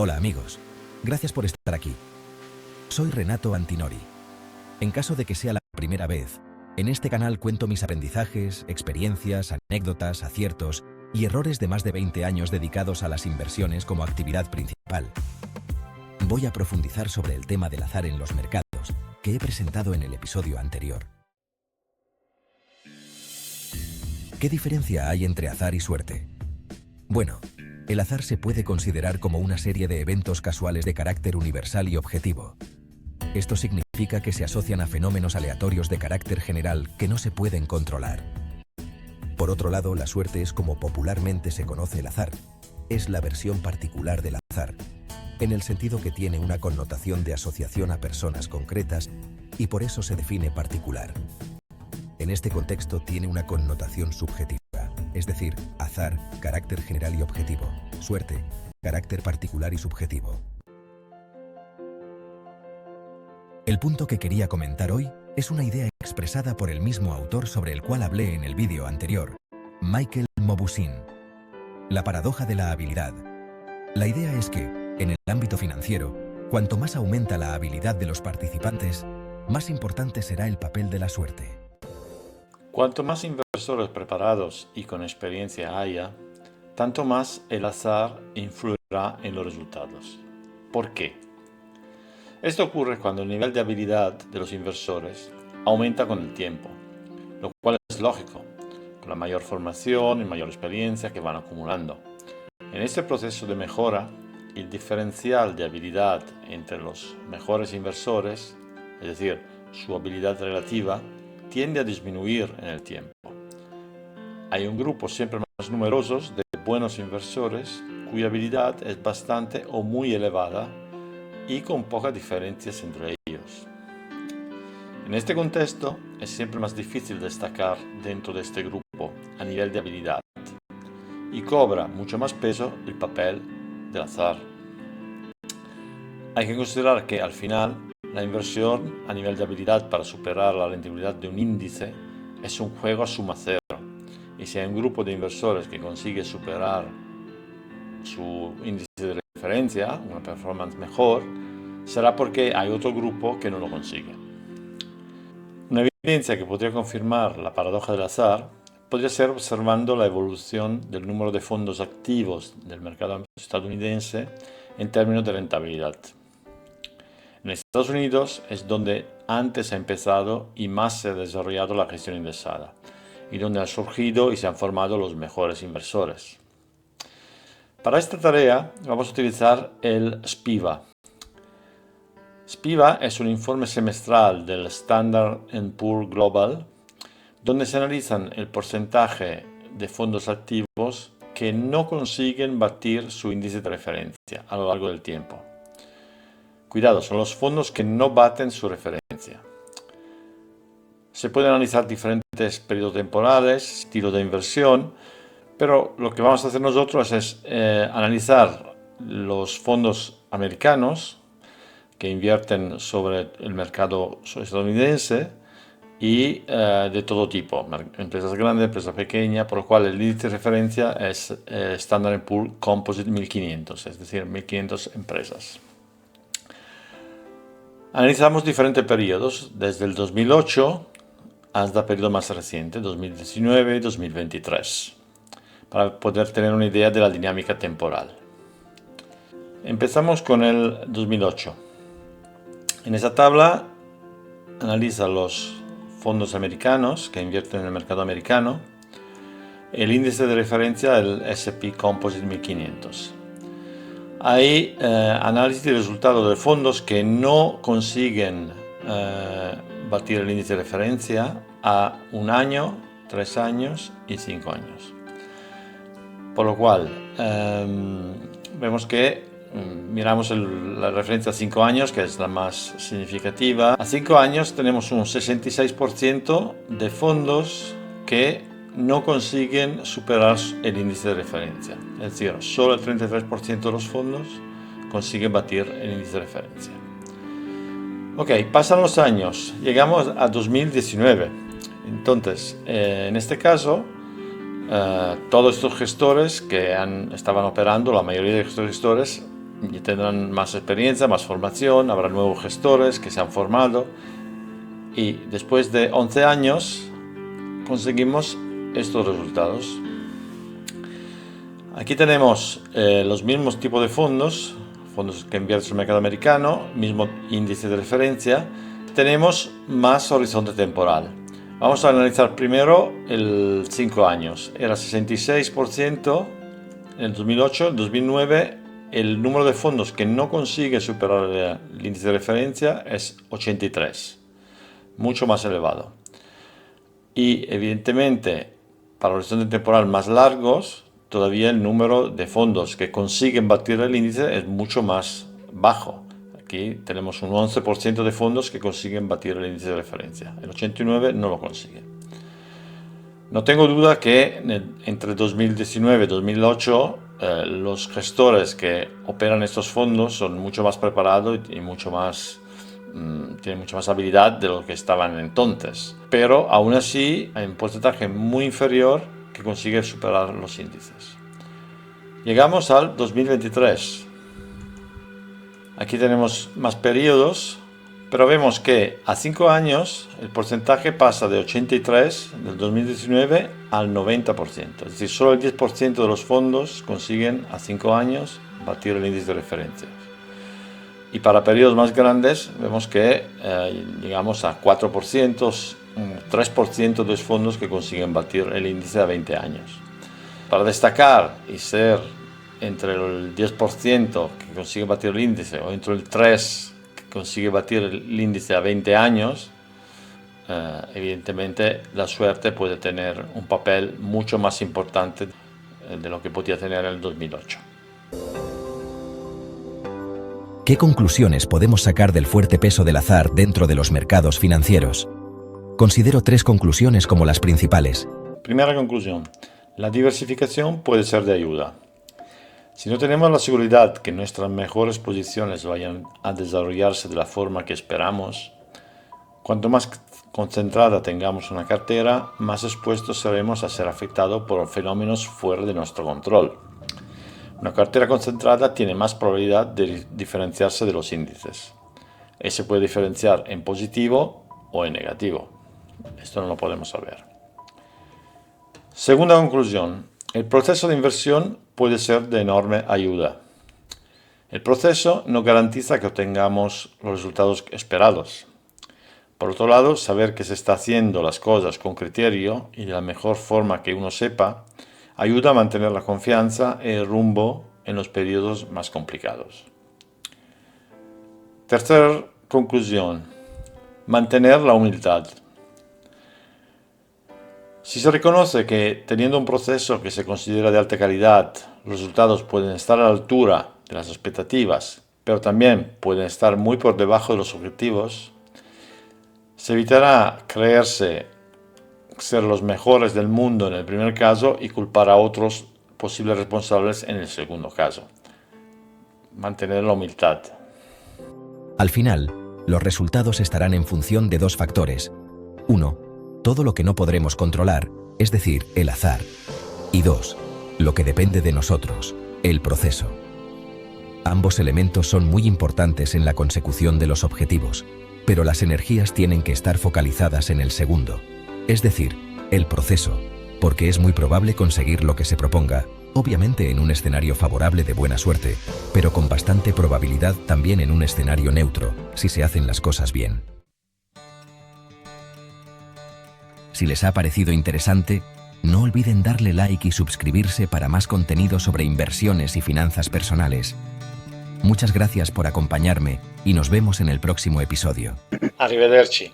Hola amigos, gracias por estar aquí. Soy Renato Antinori. En caso de que sea la primera vez, en este canal cuento mis aprendizajes, experiencias, anécdotas, aciertos y errores de más de 20 años dedicados a las inversiones como actividad principal. Voy a profundizar sobre el tema del azar en los mercados, que he presentado en el episodio anterior. ¿Qué diferencia hay entre azar y suerte? Bueno, el azar se puede considerar como una serie de eventos casuales de carácter universal y objetivo. Esto significa que se asocian a fenómenos aleatorios de carácter general que no se pueden controlar. Por otro lado, la suerte es como popularmente se conoce el azar. Es la versión particular del azar, en el sentido que tiene una connotación de asociación a personas concretas y por eso se define particular. En este contexto tiene una connotación subjetiva, es decir, azar, carácter general y objetivo, suerte, carácter particular y subjetivo. El punto que quería comentar hoy es una idea expresada por el mismo autor sobre el cual hablé en el vídeo anterior, Michael Mauboussin. La paradoja de la habilidad. La idea es que, en el ámbito financiero, cuanto más aumenta la habilidad de los participantes, más importante será el papel de la suerte. Cuanto más inversores preparados y con experiencia haya, tanto más el azar influirá en los resultados. ¿Por qué? Esto ocurre cuando el nivel de habilidad de los inversores aumenta con el tiempo, lo cual es lógico, con la mayor formación y mayor experiencia que van acumulando. En este proceso de mejora, el diferencial de habilidad entre los mejores inversores, es decir, su habilidad relativa, tiende a disminuir en el tiempo. Hay un grupo siempre más numeroso de buenos inversores cuya habilidad es bastante o muy elevada y con pocas diferencias entre ellos. En este contexto es siempre más difícil destacar dentro de este grupo a nivel de habilidad y cobra mucho más peso el papel del azar. Hay que considerar que al final la inversión a nivel de habilidad para superar la rentabilidad de un índice es un juego a suma cero, y si hay un grupo de inversores que consigue superar su índice de referencia, una performance mejor, será porque hay otro grupo que no lo consigue. Una evidencia que podría confirmar la paradoja del azar podría ser observando la evolución del número de fondos activos del mercado estadounidense en términos de rentabilidad. En Estados Unidos es donde antes ha empezado y más se ha desarrollado la gestión indexada, y donde han surgido y se han formado los mejores inversores. Para esta tarea vamos a utilizar el SPIVA. SPIVA es un informe semestral del Standard & Poor's Global, donde se analizan el porcentaje de fondos activos que no consiguen batir su índice de referencia a lo largo del tiempo. Cuidado, son los fondos que no baten su referencia. Se pueden analizar diferentes periodos temporales, estilos de inversión, pero lo que vamos a hacer nosotros es analizar los fondos americanos que invierten sobre el mercado estadounidense y de todo tipo, empresas grandes, empresas pequeñas, por lo cual el índice de referencia es Standard & Poor's Composite 1500, es decir, 1500 empresas. Analizamos diferentes periodos, desde el 2008 hasta el periodo más reciente, 2019 y 2023, para poder tener una idea de la dinámica temporal. Empezamos con el 2008. En esa tabla analiza los fondos americanos que invierten en el mercado americano, el índice de referencia, el S&P Composite 1500. Hay análisis de resultados de fondos que no consiguen batir el índice de referencia a 1 año, 3 años y 5 años. Por lo cual, vemos que miramos la referencia a 5 años, que es la más significativa. A 5 años tenemos un 66% de fondos que no consiguen superar el índice de referencia. Es decir, solo el 33% de los fondos consiguen batir el índice de referencia. Ok, pasan los años, llegamos a 2019. Entonces, en este caso, todos estos gestores que estaban operando, la mayoría de estos gestores, y tendrán más experiencia, más formación, habrá nuevos gestores que se han formado y después de 11 años conseguimos estos resultados. Aquí tenemos los mismos tipos de fondos que invierten en el mercado americano, mismo índice de referencia. Tenemos más horizonte temporal. Vamos a analizar primero el 5 años. Era 66% en el 2008, en 2009 el número de fondos que no consigue superar el índice de referencia es 83, mucho más elevado. Y evidentemente para horizontes temporal más largos, todavía el número de fondos que consiguen batir el índice es mucho más bajo. Aquí tenemos un 11% de fondos que consiguen batir el índice de referencia. El 89% no lo consigue. No tengo duda que entre 2019 y 2008 los gestores que operan estos fondos son mucho más preparados y tienen mucho más habilidad de lo que estaban entonces. Pero aún así hay un porcentaje muy inferior que consigue superar los índices. Llegamos al 2023. Aquí tenemos más periodos, pero vemos que a 5 años el porcentaje pasa de 83 del 2019 al 90%. Es decir, solo el 10% de los fondos consiguen a 5 años batir el índice de referencia. Y para periodos más grandes vemos que llegamos a 4%, 3% de los fondos que consiguen batir el índice a 20 años. Para destacar y ser entre el 10% que consigue batir el índice o entre el 3% que consigue batir el índice a 20 años, evidentemente la suerte puede tener un papel mucho más importante de lo que podía tener en el 2008. ¿Qué conclusiones podemos sacar del fuerte peso del azar dentro de los mercados financieros? Considero 3 conclusiones como las principales. Primera conclusión. La diversificación puede ser de ayuda. Si no tenemos la seguridad que nuestras mejores posiciones vayan a desarrollarse de la forma que esperamos, cuanto más concentrada tengamos una cartera, más expuestos seremos a ser afectados por fenómenos fuera de nuestro control. Una cartera concentrada tiene más probabilidad de diferenciarse de los índices. Se puede diferenciar en positivo o en negativo. Esto no lo podemos saber. Segunda conclusión. El proceso de inversión puede ser de enorme ayuda. El proceso no garantiza que obtengamos los resultados esperados. Por otro lado, saber que se está haciendo las cosas con criterio y de la mejor forma que uno sepa, ayuda a mantener la confianza y el rumbo en los periodos más complicados. Tercera conclusión. Mantener la humildad. Si se reconoce que teniendo un proceso que se considera de alta calidad, los resultados pueden estar a la altura de las expectativas, pero también pueden estar muy por debajo de los objetivos, se evitará creerse ser los mejores del mundo en el primer caso y culpar a otros posibles responsables en el segundo caso. Mantener la humildad. Al final, los resultados estarán en función de 2 factores. 1. Todo lo que no podremos controlar, es decir, el azar. Y 2. Lo que depende de nosotros, el proceso. Ambos elementos son muy importantes en la consecución de los objetivos, pero las energías tienen que estar focalizadas en el segundo, es decir, el proceso, porque es muy probable conseguir lo que se proponga, obviamente en un escenario favorable de buena suerte, pero con bastante probabilidad también en un escenario neutro, si se hacen las cosas bien. Si les ha parecido interesante, no olviden darle like y suscribirse para más contenido sobre inversiones y finanzas personales. Muchas gracias por acompañarme y nos vemos en el próximo episodio. Arrivederci.